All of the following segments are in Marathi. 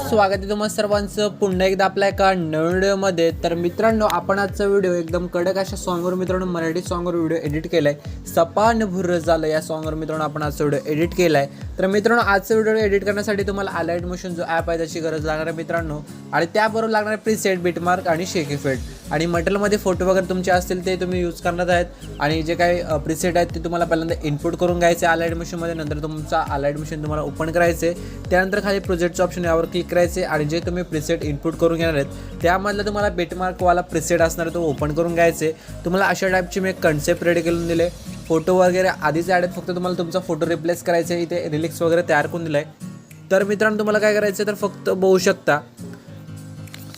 स्वागत आहे तुम्हा सर्वांचं पुन्हा एकदा आपल्या एका नवीन व्हिडिओमध्ये। तर मित्रांनो, आपण आजचा व्हिडिओ एकदम कडक अशा सॉन्गवर मित्रांनो मराठी सॉन्गवर व्हिडिओ एडिट केलाय। सपान भुर्र झालं या सॉन्गवर मित्रांनो आपण आजचा व्हिडिओ एडिट केलाय। तर मित्रांनो, आजचा व्हिडिओ एडिट करण्यासाठी तुम्हाला अलाइट मोशन जो ॲप आहे त्याची गरज लागणार आहे मित्रांनो, आणि त्याबरोबर लागणार प्रीसेट, बिटमार्क आणि शेक इफेक्ट। आणि मटेरियलमध्ये फोटो वगैरे तुमचे असतील ते तुम्ही यूज करणार आहेत। आणि जे काही प्रीसेट आहेत ते तुम्हाला पहिल्यांदा इनपुट करून घ्यायचे अलाइट मोशनमध्ये, नंतर तुमचा अलाइट मोशन तुम्हाला ओपन करायचे। त्यानंतर खाली प्रोजेक्टचं ऑप्शन यावर क्लिक करायचे आणि जे तुम्ही प्रीसेट इनपुट करून घेणार आहेत त्यामधला तुम्हाला बिटमार्कवाला प्रीसेट असणार तो ओपन करून घ्यायचे। तुम्हाला अशा टाईपची मी एक कन्सेप्ट रेडी करून दिले। फोटो वगैरे आधीच ॲड आहेत, फक्त तुम्हाला तुमचा फोटो रिप्लेस करायचे, इथे रिलिक्स वगैरे तयार करून दिलाय। तर मित्रांनो, तुम्हाला काय करायचं तर फक्त बघू शकता।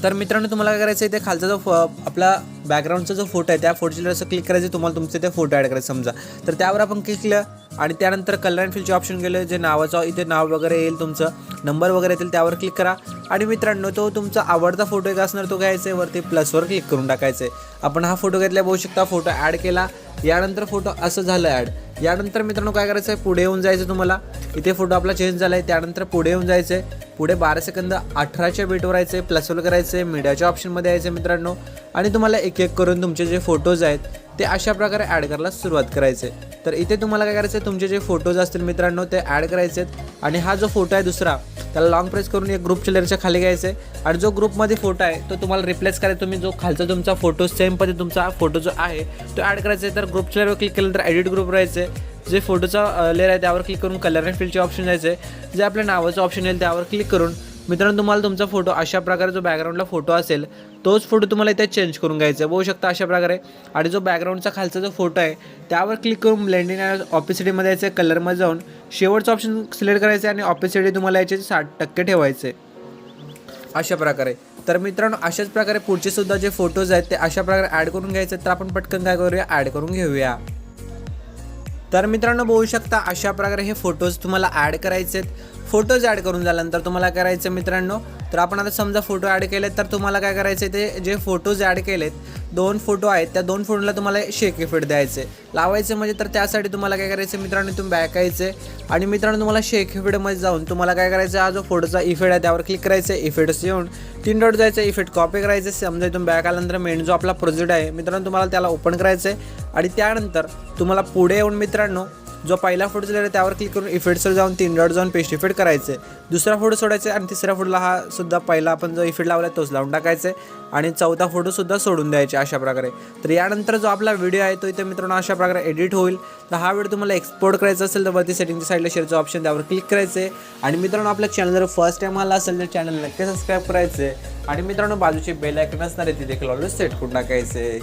तर मित्रांनो, तुम्हाला काय करायचं इथे खालचा जो आपला बॅकग्राऊंडचा जो फोटो आहे त्या फोटोला असं क्लिक करायचं, तुम्हाला तुमचे ते फोटो ॲड करायचे समजा। तर त्यावर आपण क्लिक केलं आणि त्यानंतर कलर अँड फिलचे ऑप्शन गेले, जे नावाचं इथे नाव वगैरे येईल, तुमचं नंबर वगैरे येतील त्यावर क्लिक करा। आणि मित्रांनो, तो तुमचा आवडता फोटो एक असणार तो घ्यायचा आहे, वरती प्लसवर क्लिक करून टाकायचं आहे। आपण हा फोटो घेतला बघू शकता, फोटो ॲड केला, यानंतर फोटो असं झालं ॲड। यानंतर मित्रांनो काय करायचं आहे, पुढे येऊन जायचं। तुम्हाला इथे फोटो आपला चेंज झाला आहे, त्यानंतर पुढे येऊन जायचं आहे। पुढे 12 सेकंद 18च्या बीटवर यायचं आहे, प्लसवर करायचं आहे, मीडियाच्या ऑप्शनमध्ये यायचं आहे मित्रांनो। आणि तुम्हाला एक एक करून तुमचे जे फोटोज आहेत ते अशा प्रकारे ॲड करायला सुरुवात करायचे। तर इथे तुम्हाला काय करायचं आहे, तुमचे जे फोटोज असतील मित्रांनो ते ॲड करायचे आहेत। आणि हा जो फोटो आहे दुसरा, त्याला लॉंग प्रेस करून एक ग्रुप लेअरच्या खाली घ्यायचं आहे आणि जो ग्रुपमध्ये फोटो आहे तो तुम्हाला रिप्लेस करायचा। तुम्ही जो खालचा तुमचा फोटो सेम पद्धती तुमचा फोटो जो आहे तो ॲड करायचा आहे। तर ग्रुप लेअरवर क्लिक केल्यानंतर एडिट ग्रुप राहायचं आहे, जे फोटोचा लेअर आहे त्यावर क्लिक करून कलर अँड फिलचे ऑप्शन जायचं आहे, जे आपल्या नावाचं ऑप्शन येईल त्यावर क्लिक करून मित्रांनो तुम्हाला तुमचा फोटो अशा प्रकारे जो बॅकग्राऊंडला फोटो असेल तोच फोटो तुम्हाला इथे चेंज करून घ्यायचा आहे, बघू शकता अशा प्रकारे। आणि जो बॅकग्राऊंडचा खालचा जो फोटो आहे त्यावर क्लिक करून ब्लेंडिंग आणि ऑपेसिटीमध्ये यायचं आहे, कलरमध्ये जाऊन शेवटचं ऑप्शन सिलेक्ट करायचं आहे आणि ऑपेसिटी तुम्हाला याचे 60% ठेवायचे अशा प्रकारे। तर मित्रांनो, अशाच प्रकारे पुढचे सुद्धा जे फोटोज आहेत ते अशा प्रकारे ॲड करून घ्यायचे। तर आपण पटकन काय करूया, ॲड करून घेऊया। तर मित्रांनो बघू शकता अशा प्रकारे हे फोटोज तुम्हाला ॲड करायचे आहेत। फोटोज ॲड करून झाल्यानंतर तुम्हाला करायचं मित्रांनो, तर आपण आता समजा फोटो ॲड केलेत, तर तुम्हाला काय करायचं ते जे फोटोज ॲड केलेत 2 फोटो आहेत त्या 2 फोटोला तुम्हाला शेक इफेक्ट द्यायचे लावायचे म्हणजे। तर त्यासाठी तुम्हाला काय करायचं मित्रांनो, तुम्ही बॅक यायचे आणि मित्रांनो तुम्हाला शेक इफेक्टमध्ये जाऊन तुम्हाला काय करायचं, हा जो फोटोचा इफेक्ट आहे त्यावर क्लिक करायचं, इफेक्ट्स येऊन 3 डॉट जायचं, इफेक्ट कॉपी करायचे। समजा तुम्ही बॅक आल्यानंतर मेन जो आपला प्रोजेक्ट आहे मित्रांनो तुम्हाला त्याला ओपन करायचं आहे आणि त्यानंतर तुम्हाला पुढे येऊन मित्रांनो जो पहिला फोटो दिलेला आहे त्यावर क्लिक करून इफेक्ट्सवर जाऊन 3 डॉट जाऊन पेस्ट इफेक्ट करायचे, दुसरा फोटो सोडायचा आणि तिसऱ्या फोटोला हा सुद्धा पहिला आपण जो इफेक्ट लावला तोच लावून टाकायचा आणि चौथा फोटो सुद्धा सोडून द्यायचे अशा प्रकारे। तर यानंतर जो आपला व्हिडिओ आहे तो इथे मित्रांनो अशा प्रकारे एडिट होईल। तर हा व्हिडिओ तुम्हाला एक्सपोर्ट करायचा असेल तर वरती सेटिंगच्या साईडला शेअरचं ऑप्शन त्यावर क्लिक करायचे। आणि मित्रांनो, आपल्या चॅनल जर फर्स्ट टाइम आला असेल तर चॅनल नक्की सबस्क्राईब करायचे आणि मित्रांनो बाजूचे बेल आयकॉन असणार आहे तिथे देखील ऑलवेज सेट करून टाकायचे।